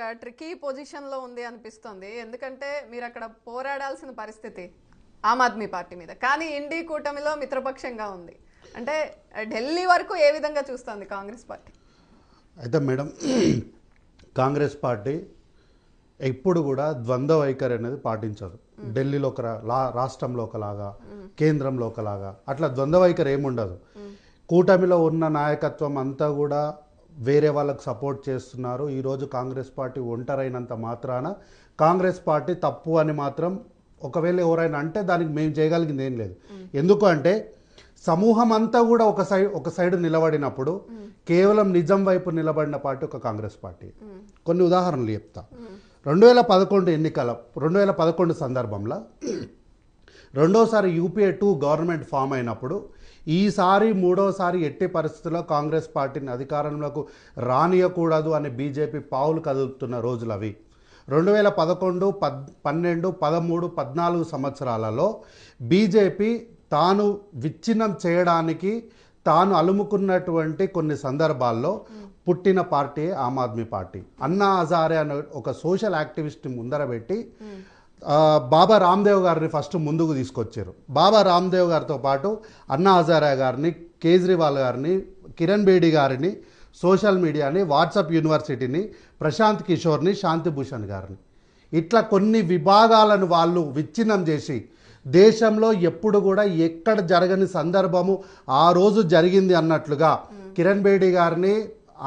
ఒక ట్రికీ పొజిషన్లో ఉంది అనిపిస్తుంది. ఎందుకంటే మీరు అక్కడ పోరాడాల్సిన పరిస్థితి ఆమ్ ఆద్మీ పార్టీ మీద, కానీ ఇండి కూటమిలో మిత్రపక్షంగా ఉంది. అంటే ఢిల్లీ వరకు ఏ విధంగా చూస్తుంది కాంగ్రెస్ పార్టీ? అయితే మేడం, కాంగ్రెస్ పార్టీ ఎప్పుడు కూడా ద్వంద్వ వైఖరి అనేది పాటించదు. ఢిల్లీలో ఒక రాష్ట్రంలో ఒకలాగా, కేంద్రంలో ఒకలాగా, అట్లా ద్వంద్వ వైఖరి ఏముండదు. కూటమిలో ఉన్న నాయకత్వం అంతా కూడా వేరే వాళ్ళకు సపోర్ట్ చేస్తున్నారు. ఈరోజు కాంగ్రెస్ పార్టీ ఒంటరైనంత మాత్రాన కాంగ్రెస్ పార్టీ తప్పు అని మాత్రం ఒకవేళ ఎవరైనా అంటే దానికి మేము చేయగలిగింది ఏం లేదు. ఎందుకు అంటే సమూహం అంతా కూడా ఒక సైడ్ నిలబడినప్పుడు కేవలం నిజం వైపు నిలబడిన పార్టీ ఒక కాంగ్రెస్ పార్టీ. కొన్ని ఉదాహరణలు చెప్తా. 2011 సందర్భంలో రెండోసారి UPA 2 గవర్నమెంట్ ఫామ్ అయినప్పుడు ఈసారి మూడోసారి ఎట్టి పరిస్థితుల్లో కాంగ్రెస్ పార్టీని అధికారంలోకి రానియకూడదు అని బీజేపీ పావులు కదులుతున్న రోజులు అవి. 2011, 12, 13, 14 సంవత్సరాలలో బీజేపీ తాను విచ్ఛిన్నం చేయడానికి తాను అలుముకున్నటువంటి కొన్ని సందర్భాల్లో పుట్టిన పార్టీ ఆమ్ ఆద్మీ పార్టీ. అన్నా హజారే అనే ఒక సోషల్ యాక్టివిస్ట్ని ముందర పెట్టి బాబా రామ్దేవ్ గారిని ఫస్ట్ ముందుకు తీసుకొచ్చారు. బాబా రామ్దేవ్ గారితో పాటు అన్నా హజారే గారిని, కేజ్రీవాల్ గారిని, కిరణ్ బేడి గారిని, సోషల్ మీడియాని, వాట్సాప్ యూనివర్సిటీని, ప్రశాంత్ కిషోర్ని, శాంతిభూషణ్ గారిని, ఇట్లా కొన్ని విభాగాలను వాళ్ళు విచ్ఛిన్నం చేసి దేశంలో ఎప్పుడు కూడా ఎక్కడ జరగని సందర్భము ఆ రోజు జరిగింది అన్నట్లుగా కిరణ్ బేడి గారిని,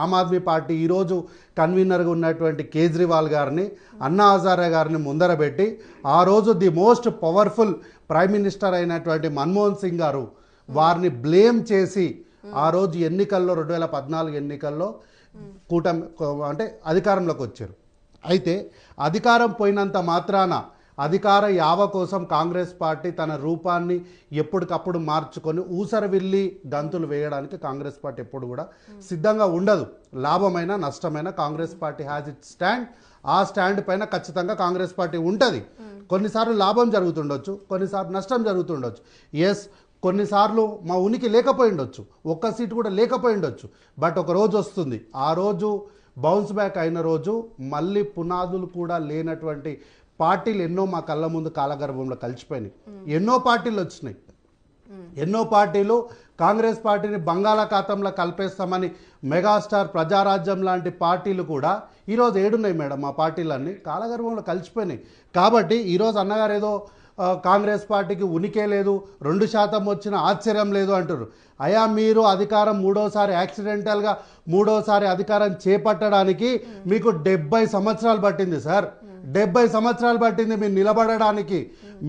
ఆమ్ ఆద్మీ పార్టీ ఈరోజు కన్వీనర్గా ఉన్నటువంటి కేజ్రీవాల్ గారిని, అన్నా హజారే గారిని ముందర పెట్టి ఆ రోజు the most powerful prime minister అయినటువంటి మన్మోహన్ సింగ్ గారు వారిని బ్లేమ్ చేసి ఆ రోజు ఎన్నికల్లో 2014 ఎన్నికల్లో కూటమి అంటే అధికారంలోకి వచ్చారు. అయితే అధికారం పోయినంత మాత్రాన అధికార యావ కోసం కాంగ్రెస్ పార్టీ తన రూపాన్ని ఎప్పటికప్పుడు మార్చుకొని ఊసరవిల్లి గంతులు వేయడానికి కాంగ్రెస్ పార్టీ ఎప్పుడు కూడా సిద్ధంగా ఉండదు. లాభమైన నష్టమైన Congress party has it stand. ఆ స్టాండ్ పైన ఖచ్చితంగా కాంగ్రెస్ పార్టీ ఉంటుంది. కొన్నిసార్లు లాభం జరుగుతుండొచ్చు, కొన్నిసార్లు నష్టం జరుగుతుండొచ్చు. ఎస్, కొన్నిసార్లు మా ఉనికి లేకపోయి ఉండొచ్చు, ఒక్క సీటు కూడా లేకపోయి ఉండొచ్చు. బట్ ఒక రోజు వస్తుంది, ఆ రోజు బౌన్స్ బ్యాక్ అయిన రోజు మళ్ళీ పునాదులు కూడా లేనటువంటి పార్టీలు ఎన్నో మా కళ్ళ ముందు కాలగర్భంలో కలిసిపోయినాయి. ఎన్నో పార్టీలు వచ్చినాయి. ఎన్నో పార్టీలు కాంగ్రెస్ పార్టీని బంగాళాఖాతంలో కలిపేస్తామని మెగాస్టార్, ప్రజారాజ్యం లాంటి పార్టీలు కూడా ఈరోజు ఏడున్నాయి మేడం. మా పార్టీలన్నీ కాలగర్భంలో కలిసిపోయినాయి. కాబట్టి ఈరోజు అన్నగారు ఏదో కాంగ్రెస్ పార్టీకి ఉనికే లేదు, 2% వచ్చిన ఆశ్చర్యం లేదు అంటారు. అయా, మీరు అధికారం యాక్సిడెంటల్గా మూడోసారి అధికారం చేపట్టడానికి మీకు 70 సంవత్సరాలు పట్టింది సార్. 70 సంవత్సరాలు పట్టింది మీరు నిలబడడానికి.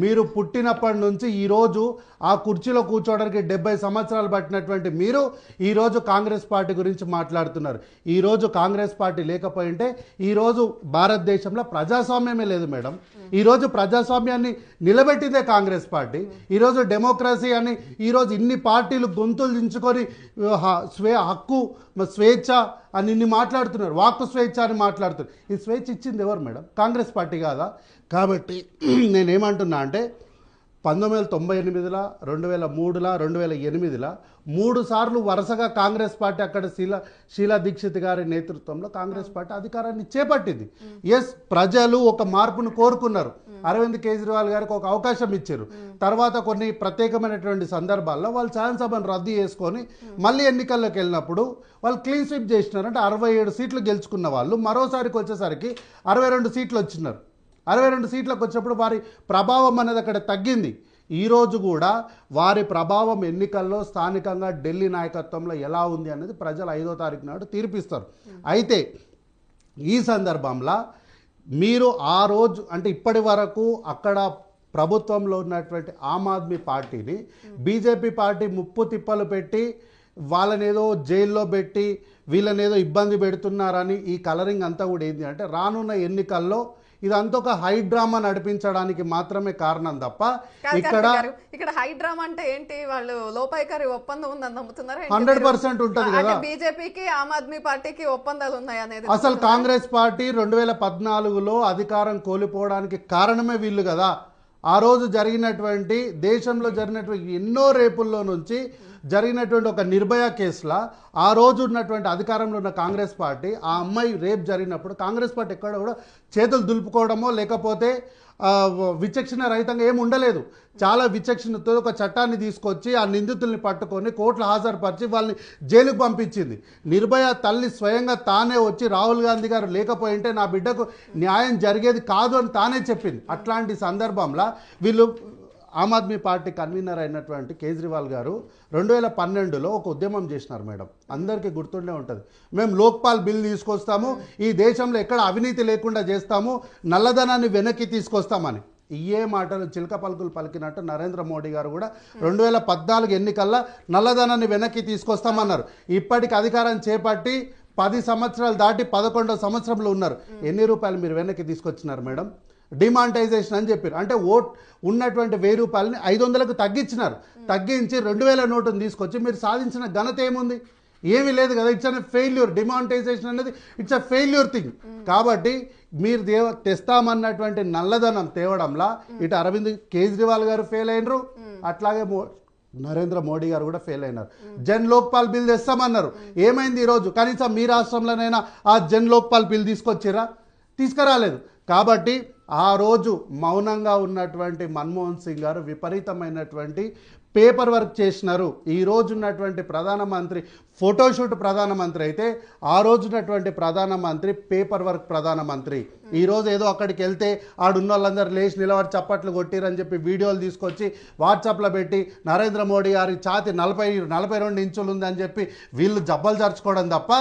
మీరు పుట్టినప్పటి నుంచి ఈరోజు ఆ కుర్చీలో కూర్చోవడానికి 70 సంవత్సరాలు పట్టినటువంటి మీరు ఈరోజు కాంగ్రెస్ పార్టీ గురించి మాట్లాడుతున్నారు. ఈరోజు కాంగ్రెస్ పార్టీ లేకపోయింటే ఈరోజు భారతదేశంలో ప్రజాస్వామ్యమే లేదు మేడం. ఈరోజు ప్రజాస్వామ్యాన్ని నిలబెట్టిందే కాంగ్రెస్ పార్టీ. ఈరోజు డెమోక్రసీ అని ఈరోజు ఇన్ని పార్టీలు గొంతులు దించుకొని హక్కు, స్వేచ్ఛ అని ఇన్ని మాట్లాడుతున్నారు, వాక్కు స్వేచ్ఛ అని మాట్లాడుతున్నారు. ఈ స్వేచ్ఛ ఇచ్చింది ఎవరు మేడం? కాంగ్రెస్ పార్టీ కాదా? కాబట్టి నేనేమంటున్నా అంటే 1998, 2003, 2008 3 సార్లు వరుసగా కాంగ్రెస్ పార్టీ అక్కడ షీలా దీక్షిత్ గారి నేతృత్వంలో కాంగ్రెస్ పార్టీ అధికారాన్ని చేపట్టింది. ఎస్, ప్రజలు ఒక మార్పును కోరుకున్నారు. అరవింద్ కేజ్రీవాల్ గారికి ఒక అవకాశం ఇచ్చారు. తర్వాత కొన్ని ప్రత్యేకమైనటువంటి సందర్భాల్లో వాళ్ళు శాసనసభను రద్దు చేసుకొని మళ్ళీ ఎన్నికల్లోకి వెళ్ళినప్పుడు వాళ్ళు క్లీన్ స్వీప్ చేసినారు. అంటే 67 సీట్లు గెలుచుకున్న వాళ్ళు మరోసారికి వచ్చేసరికి 62 సీట్లు వచ్చినారు. 62 సీట్లకు వచ్చినప్పుడు వారి ప్రభావం అనేది అక్కడ తగ్గింది. ఈరోజు కూడా వారి ప్రభావం ఎన్నికల్లో స్థానికంగా ఢిల్లీ నాయకత్వంలో ఎలా ఉంది అనేది ప్రజలు 5వ తారీఖు నాడు తీర్పిస్తారు. అయితే ఈ సందర్భంలో మీరు ఆ రోజు అంటే ఇప్పటి వరకు అక్కడ ప్రభుత్వంలో ఉన్నటువంటి ఆమ్ ఆద్మీ పార్టీని బీజేపీ పార్టీ ముప్పు తిప్పలు పెట్టి వాళ్ళనేదో జైల్లో పెట్టి వీళ్ళనేదో ఇబ్బంది పెడుతున్నారని ఈ కలరింగ్ అంతా కూడా ఏంటి అంటే రానున్న ఎన్నికల్లో ఇదంతా ఒక హై డ్రామా నడిపించడానికి మాత్రమే కారణం తప్ప ఇక్కడ హై డ్రామా అంటే ఏంటి? వాళ్ళు లోపాయికారి ఒప్పందం ఉందని నమ్ముతున్నారు. 100% ఉంటుంది కదా. బీజేపీకి ఆమ్ ఆద్మీ పార్టీకి ఒప్పందాలు ఉన్నాయి అనేది. అసలు కాంగ్రెస్ పార్టీ 2014లో అధికారం కోల్పోవడానికి కారణమే వీళ్ళు కదా. ఆ రోజు జరిగినటువంటి దేశంలో జరిగినటువంటి ఎన్నో రేపుల్లో నుంచి జరిగినటువంటి ఒక నిర్భయ కేసులో ఆ రోజు ఉన్నటువంటి అధికారంలో ఉన్న కాంగ్రెస్ పార్టీ ఆ అమ్మాయి రేప్ జరిగినప్పుడు కాంగ్రెస్ పార్టీ ఎక్కడ కూడా చేతులు దులుపుకోవడమో లేకపోతే విచక్షణ రహితంగా ఏమి ఉండలేదు. చాలా విచక్షణతో ఒక చట్టాన్ని తీసుకొచ్చి ఆ నిందితుల్ని పట్టుకొని కోర్టులో హాజరుపరిచి వాళ్ళని జైలుకు పంపించింది. నిర్భయ తల్లి స్వయంగా తానే వచ్చి రాహుల్ గాంధీ గారు లేకపోయింటే నా బిడ్డకు న్యాయం జరిగేది కాదు అని తానే చెప్పింది. అట్లాంటి సందర్భంలో వీళ్ళు ఆమ్ ఆద్మీ పార్టీ కన్వీనర్ అయినటువంటి కేజ్రీవాల్ గారు 2012లో ఒక ఉద్యమం చేసినారు మేడం, అందరికీ గుర్తుండే ఉంటుంది. మేము లోక్పాల్ బిల్ తీసుకొస్తాము, ఈ దేశంలో ఎక్కడ అవినీతి లేకుండా చేస్తాము, నల్లధనాన్ని వెనక్కి తీసుకొస్తామని. ఇయే మాటలు చిలక పలుకులు పలికినట్టు నరేంద్ర మోడీ గారు కూడా 2014 ఎన్నికల్లో నల్లధనాన్ని వెనక్కి తీసుకొస్తామన్నారు. ఇప్పటికి అధికారం చేపట్టి 10 సంవత్సరాలు దాటి 11వ సంవత్సరంలో ఉన్నారు. ఎన్ని రూపాయలు మీరు వెనక్కి తీసుకొచ్చినారు మేడం? డిమానిటైజేషన్ అని చెప్పారు. అంటే ఉన్నటువంటి 1000 రూపాయలని 500కు తగ్గించినారు. తగ్గించి 2000 నోటును తీసుకొచ్చి మీరు సాధించిన ఘనత ఏముంది? ఏమీ లేదు కదా. It's an failure. డిమానిటైజేషన్ అనేది ఇట్స్ అ ఫెయిల్యూర్ థింగ్. కాబట్టి మీరు తెస్తామన్నటువంటి నల్లధనం తేవడంలా ఇటు అరవింద్ కేజ్రీవాల్ గారు ఫెయిల్ అయినరు, అట్లాగే నరేంద్ర మోడీ గారు కూడా ఫెయిల్ అయినారు. జన్ లోక్పాల్ బిల్ తెస్తామన్నారు, ఏమైంది ఈరోజు? కనీసం మీ రాష్ట్రంలోనైనా ఆ జన్ లోక్పాల్ బిల్ తీసుకొచ్చిరా? తీసుకురాలేదు. కాబట్టి ఆ రోజు మౌనంగా ఉన్నటువంటి మన్మోహన్ సింగ్ గారు విపరీతమైనటువంటి పేపర్ వర్క్ చేసినారు. ఈ రోజు ఉన్నటువంటి ప్రధానమంత్రి ఫోటోషూట్ ప్రధానమంత్రి అయితే ఆ రోజు ఉన్నటువంటి ప్రధానమంత్రి పేపర్ వర్క్ ప్రధానమంత్రి. ఈరోజు ఏదో అక్కడికి వెళ్తే ఆడున్న వాళ్ళందరూ లేచి నిలబడి చప్పట్లు కొట్టిరని చెప్పి వీడియోలు తీసుకొచ్చి వాట్సాప్లో పెట్టి నరేంద్ర మోడీ గారి ఛాతి 42 ఇంచులు ఉందని చెప్పి వీళ్ళు జబ్బలు జరుచుకోవడం తప్ప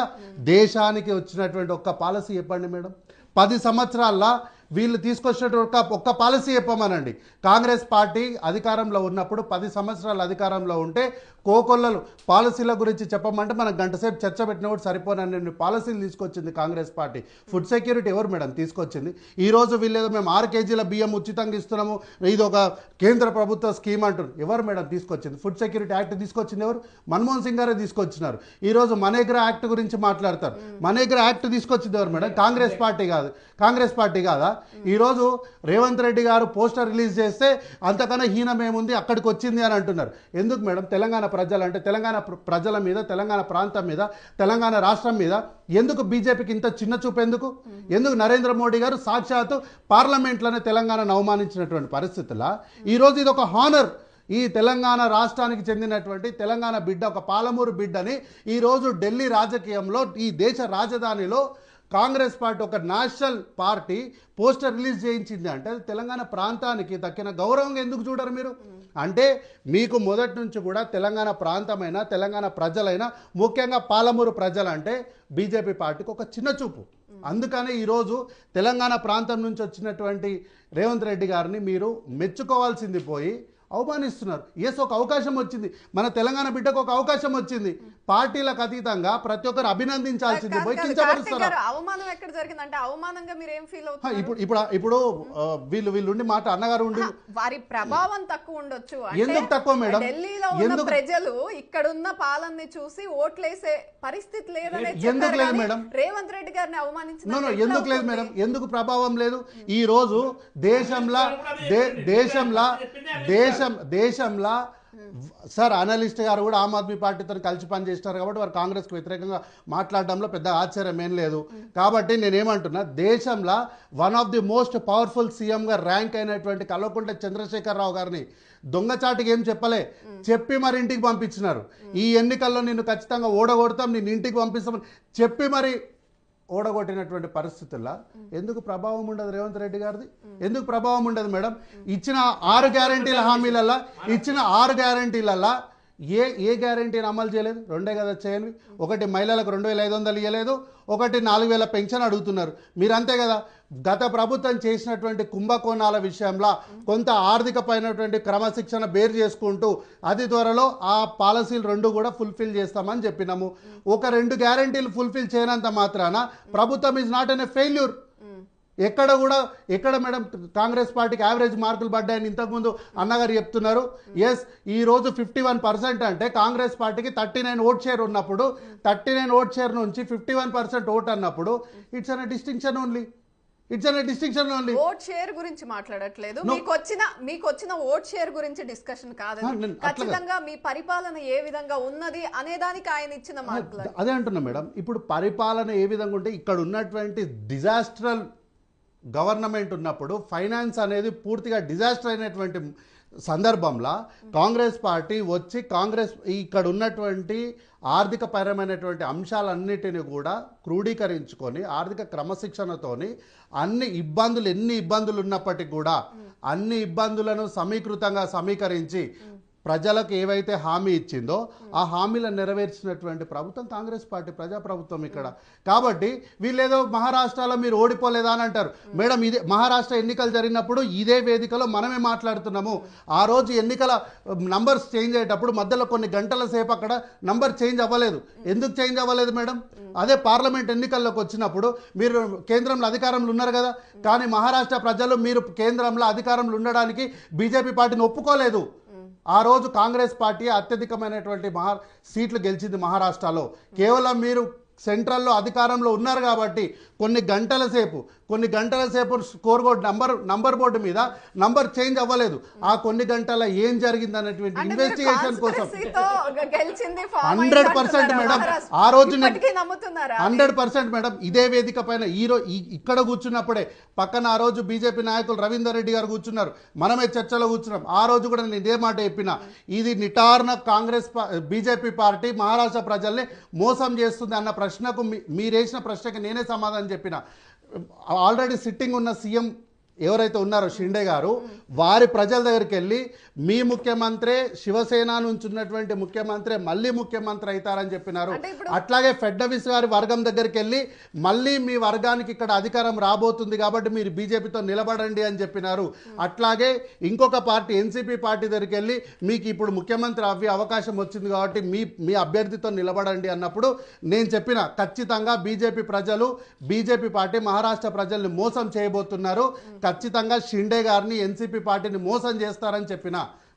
దేశానికి వచ్చినటువంటి ఒక్క పాలసీ చెప్పండి మేడం. 10 సంవత్సరాల్లో వీళ్ళు తీసుకొచ్చినటువంటి ఒక్క పాలసీ చెప్పమనండి. కాంగ్రెస్ పార్టీ అధికారంలో ఉన్నప్పుడు 10 సంవత్సరాల అధికారంలో ఉంటే కోకొల్లలు పాలసీల గురించి చెప్పమంటే మనం గంట సేపు చర్చ పెట్టినప్పుడు సరిపోనన్ని పాలసీలు తీసుకొచ్చింది కాంగ్రెస్ పార్టీ. ఫుడ్ సెక్యూరిటీ ఎవరు మేడం తీసుకొచ్చింది? ఈరోజు వీళ్ళేదో మేము 6 కేజీల బియ్యం ఉచితంగా ఇస్తున్నాము, ఇది ఒక కేంద్ర ప్రభుత్వ స్కీమ్ అంటున్నారు. ఎవరు మేడం తీసుకొచ్చింది? ఫుడ్ సెక్యూరిటీ యాక్ట్ తీసుకొచ్చింది ఎవరు? మన్మోహన్ సింగ్ గారే తీసుకొచ్చినారు. ఈరోజు మనేగ్రా యాక్ట్ గురించి మాట్లాడతారు. మనేగ్రా యాక్ట్ తీసుకొచ్చింది ఎవరు మేడం? కాంగ్రెస్ పార్టీ కాదు. కాంగ్రెస్ పార్టీ కాదా? ఈరోజు రేవంత్ రెడ్డి గారు పోస్టర్ రిలీజ్ చేస్తే అంతకన్నా హీనం ఏముంది, అక్కడికి వచ్చింది అని అంటున్నారు. ఎందుకు మేడం? తెలంగాణ ప్రజలంటే తెలంగాణ ప్రజల మీద, తెలంగాణ ప్రాంతం మీద, తెలంగాణ రాష్ట్రం మీద ఎందుకు బీజేపీకి ఇంత చిన్న చూపు? ఎందుకు నరేంద్ర మోడీ గారు సాక్షాత్తు పార్లమెంట్లోనే తెలంగాణను అవమానించినటువంటి పరిస్థితుల్లో ఈరోజు ఇది ఒక హానర్. ఈ తెలంగాణ రాష్ట్రానికి చెందినటువంటి తెలంగాణ బిడ్డ, ఒక పాలమూరు బిడ్డని ఈరోజు ఢిల్లీ రాజకీయంలో, ఈ దేశ రాజధానిలో కాంగ్రెస్ పార్టీ, ఒక నేషనల్ పార్టీ పోస్టర్ రిలీజ్ చేయించింది అంటే తెలంగాణ ప్రాంతానికి దక్కిన గౌరవంగా ఎందుకు చూడరు మీరు? అంటే మీకు మొదటి నుంచి కూడా తెలంగాణ ప్రాంతమైనా, తెలంగాణ ప్రజలైనా, ముఖ్యంగా పాలమూరు ప్రజలంటే బీజేపీ పార్టీకి ఒక చిన్న చూపు. అందుకనే ఈరోజు తెలంగాణ ప్రాంతం నుంచి వచ్చినటువంటి రేవంత్ రెడ్డి గారిని మీరు మెచ్చుకోవాల్సింది పోయి అవమానిస్తున్నారు. ఎస్, ఒక అవకాశం వచ్చింది, మన తెలంగాణ బిడ్డకు ఒక అవకాశం వచ్చింది. పార్టీలకు అతీతంగా ప్రతి ఒక్కరు అభినందించాల్సింది పోయి కించపరుస్తారు. అవమానం ఎక్కడ జరిగిందంటే అవమానంగా మీరు ఏం ఫీల్ అవుతారు? ఇప్పుడు వీళ్ళు ఉండి మాట అన్నగారు ఉండి వారి ప్రభావం తక్కువ ఉండొచ్చు. ఎందుకు తక్కువ మేడం? ఢిల్లీలో ఉన్న ప్రజలు ఇక్కడున్న పాలనని చూసి ఓట్లేసే పరిస్థితి లేదని ఎందుకు లేదు మేడం? రేవంత్ రెడ్డి గారిని అవమానించిన ఎందుకు లేదు మేడం? ఎందుకు ప్రభావం లేదు? ఈ రోజు దేశంలో సార్ అనలిస్ట్ గారు కూడా ఆమ్ ఆద్మీ పార్టీతో కలిసి పనిచేస్తారు కాబట్టి వారు కాంగ్రెస్కు వ్యతిరేకంగా మాట్లాడడంలో పెద్ద ఆశ్చర్యం ఏం లేదు. కాబట్టి నేనేమంటున్నా, దేశంలో one of the most powerful సీఎంగా ర్యాంక్ అయినటువంటి కల్వకుంట్ల చంద్రశేఖరరావు గారిని దొంగచాటుకి ఏం చెప్పి మరి ఇంటికి పంపించినారు. ఈ ఎన్నికల్లో నిన్ను ఖచ్చితంగా ఓడగొడతాం, నిన్ను ఇంటికి పంపిస్తామని చెప్పి మరి ఓడగొట్టినటువంటి పరిస్థితుల్లో ఎందుకు ప్రభావం ఉండదు రేవంత్ రెడ్డి గారిది? ఎందుకు ప్రభావం ఉండదు మేడం? ఇచ్చిన 6 గ్యారంటీల హామీలల్లో, ఇచ్చిన 6 గ్యారంటీలల్లో ఏ గ్యారంటీని అమలు చేయలేదు? 2 కదా చేయనివి. ఒకటి మహిళలకు 2500 ఇవ్వలేదు, ఒకటి 4000 పెన్షన్ అడుగుతున్నారు. మీరంతే కదా. గత ప్రభుత్వం చేసినటువంటి కుంభకోణాల విషయంలో కొంత ఆర్థికపైనటువంటి క్రమశిక్షణ బేర్ చేసుకుంటూ అతి త్వరలో ఆ పాలసీలు 2 కూడా ఫుల్ఫిల్ చేస్తామని చెప్పినాము. ఒక 2 గ్యారంటీలు ఫుల్ఫిల్ చేయనంత మాత్రాన ప్రభుత్వం is not an a failure. ఎక్కడ మేడం కాంగ్రెస్ పార్టీకి యావరేజ్ మార్కులు పడ్డాయని ఇంతకుముందు అన్నగారు చెప్తున్నారు. ఎస్, ఈరోజు 51% అంటే కాంగ్రెస్ పార్టీకి 39 ఓట్ షేర్ ఉన్నప్పుడు 39 ఓట్ షేర్ నుంచి 51% ఓట్ అన్నప్పుడు it's an distinction only. It's an distinction only. Vote share గురించి మాట్లాడట్లేదు, మీకు వచ్చిన ఓట్ షేర్ గురించి డిస్కషన్ కాదు. ఖచ్చితంగా మీ పరిపాలన ఏ విధంగా ఉన్నది అనే దానికి ఆయన ఇచ్చిన మార్కులు. అదే అంటున్నా మేడం, ఇప్పుడు పరిపాలన ఏ విధంగా ఉంటే ఇక్కడ ఉన్నటువంటి డిజాస్ట్రల్ గవర్నమెంట్ ఉన్నప్పుడు ఫైనాన్స్ అనేది పూర్తిగా డిజాస్టర్ అయినటువంటి సందర్భంలో కాంగ్రెస్ పార్టీ వచ్చి ఇక్కడ ఉన్నటువంటి ఆర్థిక పరమైనటువంటి అంశాలన్నిటిని కూడా క్రోడీకరించుకొని ఆర్థిక క్రమశిక్షణతోని ఎన్ని ఇబ్బందులు ఉన్నప్పటికీ కూడా అన్ని ఇబ్బందులను సమీకరించి ప్రజలకు ఏవైతే హామీ ఇచ్చిందో ఆ హామీలను నెరవేర్చినటువంటి ప్రభుత్వం కాంగ్రెస్ పార్టీ ప్రజాప్రభుత్వం ఇక్కడ. కాబట్టి వీళ్ళేదో మహారాష్ట్రలో మీరు ఓడిపోలేదా అని అంటారు. మేడం, ఇదే మహారాష్ట్ర ఎన్నికలు జరిగినప్పుడు ఇదే వేదికలో మనమే మాట్లాడుతున్నాము. ఆ రోజు ఎన్నికల నంబర్స్ చేంజ్ అయ్యేటప్పుడు మధ్యలో కొన్ని గంటల సేపు అక్కడ నంబర్ చేంజ్ అవ్వలేదు. ఎందుకు చేంజ్ అవ్వలేదు మేడం? అదే పార్లమెంట్ ఎన్నికల్లోకి వచ్చినప్పుడు మీరు కేంద్రంలో అధికారంలో ఉన్నారు కదా, కానీ మహారాష్ట్ర ప్రజలు మీరు కేంద్రంలో అధికారంలో ఉండడానికి బీజేపీ పార్టీని ఒప్పుకోలేదు. ఆ రోజు కాంగ్రెస్ పార్టీ అత్యధికమైనటువంటి సీట్లు గెలిచింది మహారాష్ట్రలో. కేవలం మీరు సెంట్రల్లో అధికారంలో ఉన్నారు కాబట్టి కొన్ని గంటల సేపు స్కోర్ బోర్డ్ నంబర్ బోర్డు మీద నంబర్ చేంజ్ అవ్వలేదు. ఆ కొన్ని గంటల ఏం జరిగింది అనేటువంటి ఇన్వెస్టిగేషన్ కోసం 100% మేడం, ఆ రోజు 100% మేడం, ఇదే వేదిక పైన ఇక్కడ కూర్చున్నప్పుడే పక్కన ఆ రోజు బీజేపీ నాయకులు రవీందర్ రెడ్డి గారు కూర్చున్నారు, మనమే చర్చలో కూర్చున్నాం. ఆ రోజు కూడా నేను ఇదే మాట చెప్పిన, ఇది నిటార్న బీజేపీ పార్టీ మహారాష్ట్ర ప్రజల్ని మోసం చేస్తుంది అన్న ప్రశ్నకు మీరేసిన ప్రశ్నకి నేనే సమాధానం చెప్పిన. ఆల్రెడీ సిట్టింగ్ ఉన్న సీఎం ఎవరైతే ఉన్నారో షిండే గారు, వారి ప్రజల దగ్గరికి వెళ్ళి మీ ముఖ్యమంత్రి శివసేన నుంచి ఉన్నటువంటి ముఖ్యమంత్రి మళ్ళీ ముఖ్యమంత్రి అవుతారని చెప్పినారు. అట్లాగే ఫడ్నవీస్ గారి వర్గం దగ్గరికి వెళ్ళి మళ్ళీ మీ వర్గానికి ఇక్కడ అధికారం రాబోతుంది కాబట్టి మీరు బీజేపీతో నిలబడండి అని చెప్పినారు. అట్లాగే ఇంకొక పార్టీ ఎన్సీపీ పార్టీ దగ్గరికి వెళ్ళి మీకు ఇప్పుడు ముఖ్యమంత్రి అవ్వే అవకాశం వచ్చింది కాబట్టి మీ అభ్యర్థితో నిలబడండి అన్నప్పుడు నేను చెప్పిన, ఖచ్చితంగా బీజేపీ పార్టీ మహారాష్ట్ర ప్రజల్ని మోసం చేయబోతున్నారు, ఖచ్చితంగా షిండే గారిని ఎన్సీపీ పార్టీని మోసం చేస్తారని చెప్పిన.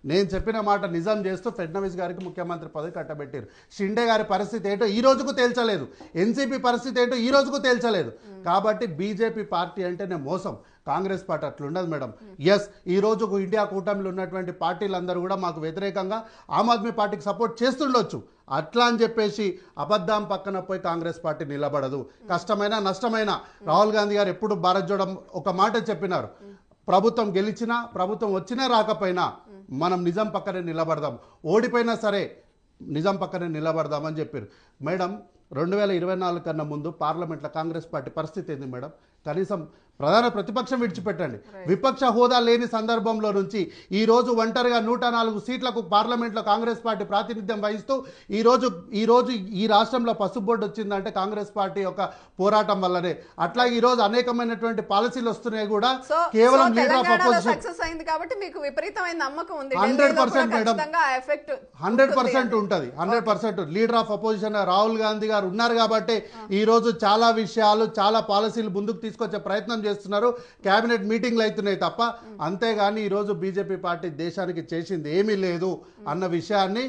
నేను చెప్పిన మాట నిజం చేస్తూ ఫడ్నవీస్ గారికి ముఖ్యమంత్రి పదవి కట్టబెట్టారు. షిండే గారి పరిస్థితి ఏంటో ఈ రోజుకు తేల్చలేదు, ఎన్సీపీ పరిస్థితి ఏంటో ఈ రోజుకు తేల్చలేదు. కాబట్టి బీజేపీ పార్టీ అంటేనే మోసం, కాంగ్రెస్ పార్టీ అట్లుండదు మేడం. ఎస్, ఈ రోజు ఇండియా కూటమిలో ఉన్నటువంటి పార్టీలందరూ కూడా మాకు వ్యతిరేకంగా ఆమ్ ఆద్మీ పార్టీకి సపోర్ట్ చేస్తుండొచ్చు. అట్లా అని చెప్పేసి అబద్ధం పక్కన పోయి కాంగ్రెస్ పార్టీ నిలబడదు. కష్టమైనా నష్టమైనా రాహుల్ గాంధీ గారు ఎప్పుడు భారత్ జోడో ఒక మాట చెప్పినారు, ప్రభుత్వం గెలిచినా ప్రభుత్వం వచ్చినా రాకపోయినా మనం నిజం పక్కనే నిలబడదాం, ఓడిపోయినా సరే నిజం పక్కనే నిలబడదామని చెప్పారు. మేడం, 2024 కన్నా ముందు పార్లమెంట్లో కాంగ్రెస్ పార్టీ పరిస్థితి ఏంది మేడం? కనీసం ప్రధాన ప్రతిపక్షం విడిచిపెట్టండి, విపక్ష హోదా లేని సందర్భంలో నుంచి ఈ రోజు ఒంటరిగా 104 సీట్లకు పార్లమెంట్లో కాంగ్రెస్ పార్టీ ప్రాతినిధ్యం వహిస్తూ ఈ రోజు ఈ రాష్ట్రంలో పసుపు బోర్డు వచ్చిందంటే కాంగ్రెస్ పార్టీ యొక్క పోరాటం వల్లనే. అట్లా ఈ రోజు అనేకమైనటువంటి పాలసీలు వస్తున్నాయి కూడా కేవలం లీడర్ ఆఫ్ అపోజిషన్. 100% మేడం, 100% ఉంటుంది. 100% leader of opposition Rahul Gandhi గారు ఉన్నారు కాబట్టి ఈ రోజు చాలా విషయాలు, చాలా పాలసీలు ముందుకు తీసుకొచ్చే ప్రయత్నం చేస్తున్నారు. కేబినెట్ మీటింగ్లు అవుతున్నాయి తప్ప, అంతేగాని ఈరోజు బీజేపీ పార్టీ దేశానికి చేసింది ఏమీ లేదు అన్న విషయాన్ని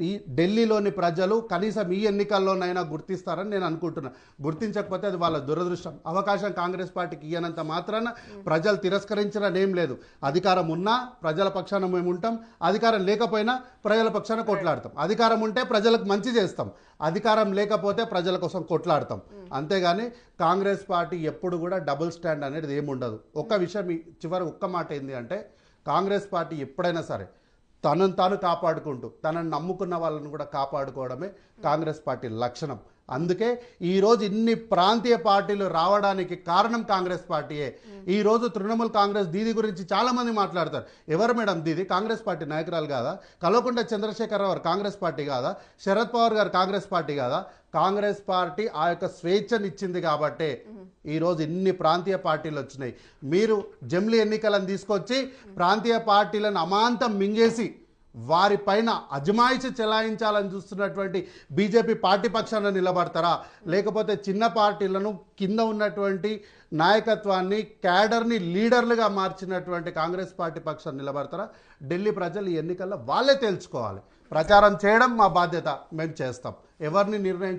ఈ ఢిల్లీలోని ప్రజలు కనీసం ఈ ఎన్నికల్లోనైనా గుర్తిస్తారని నేను అనుకుంటున్నా. గుర్తించకపోతే అది వాళ్ళ దురదృష్టం. అవకాశం కాంగ్రెస్ పార్టీకి ఇయ్యనంత మాత్రాన ప్రజలు తిరస్కరించడం లేదు. అధికారం ఉన్నా ప్రజల పక్షాన మేము ఉంటాం, అధికారం లేకపోయినా ప్రజల పక్షాన కొట్లాడతాం. అధికారం ఉంటే ప్రజలకు మంచి చేస్తాం, అధికారం లేకపోతే ప్రజల కోసం కొట్లాడతాం. అంతేగాని కాంగ్రెస్ పార్టీ ఎప్పుడు కూడా డబుల్ స్టాండ్ అనేది ఏముండదు. ఒక్క విషయం చివరి ఒక్క మాట ఏంది అంటే, కాంగ్రెస్ పార్టీ ఎప్పుడైనా సరే తనను తాను కాపాడుకుంటూ తనను నమ్ముకున్న వాళ్ళని కూడా కాపాడుకోవడమే కాంగ్రెస్ పార్టీ లక్షణం. అందుకే ఈరోజు ఇన్ని ప్రాంతీయ పార్టీలు రావడానికి కారణం కాంగ్రెస్ పార్టీయే. ఈరోజు తృణమూల్ కాంగ్రెస్ దీది గురించి చాలామంది మాట్లాడతారు. ఎవరు మేడం దీది? కాంగ్రెస్ పార్టీ నాయకురాలు కాదా? కల్వకుంట్ల చంద్రశేఖరరావు గారు కాంగ్రెస్ పార్టీ కాదా? శరద్ పవార్ గారు కాంగ్రెస్ పార్టీ కాదా? కాంగ్రెస్ పార్టీ ఆ యొక్క స్వేచ్ఛనిచ్చింది కాబట్టే ఈరోజు ఇన్ని ప్రాంతీయ పార్టీలు వచ్చినాయి. మీరు జమిలీ ఎన్నికలను తీసుకొచ్చి ప్రాంతీయ పార్టీలను అమాంతం మింగేసి వారిపైన అజమాయిషి చెలాయించాలని చూస్తున్నటువంటి బీజేపీ పార్టీ పక్షాన నిలబడతారా, లేకపోతే చిన్న పార్టీలను కింద ఉన్నటువంటి నాయకత్వాన్ని క్యాడర్ని లీడర్లుగా మార్చినటువంటి కాంగ్రెస్ పార్టీ పక్షాన నిలబడతారా? ఢిల్లీ ప్రజలు ఈ ఎన్నికల్లో వాళ్ళే తేల్చుకోవాలి. ప్రచారం చేయడం మా బాధ్యత, మేము చేస్తాం. ఎవరిని నిర్ణయించు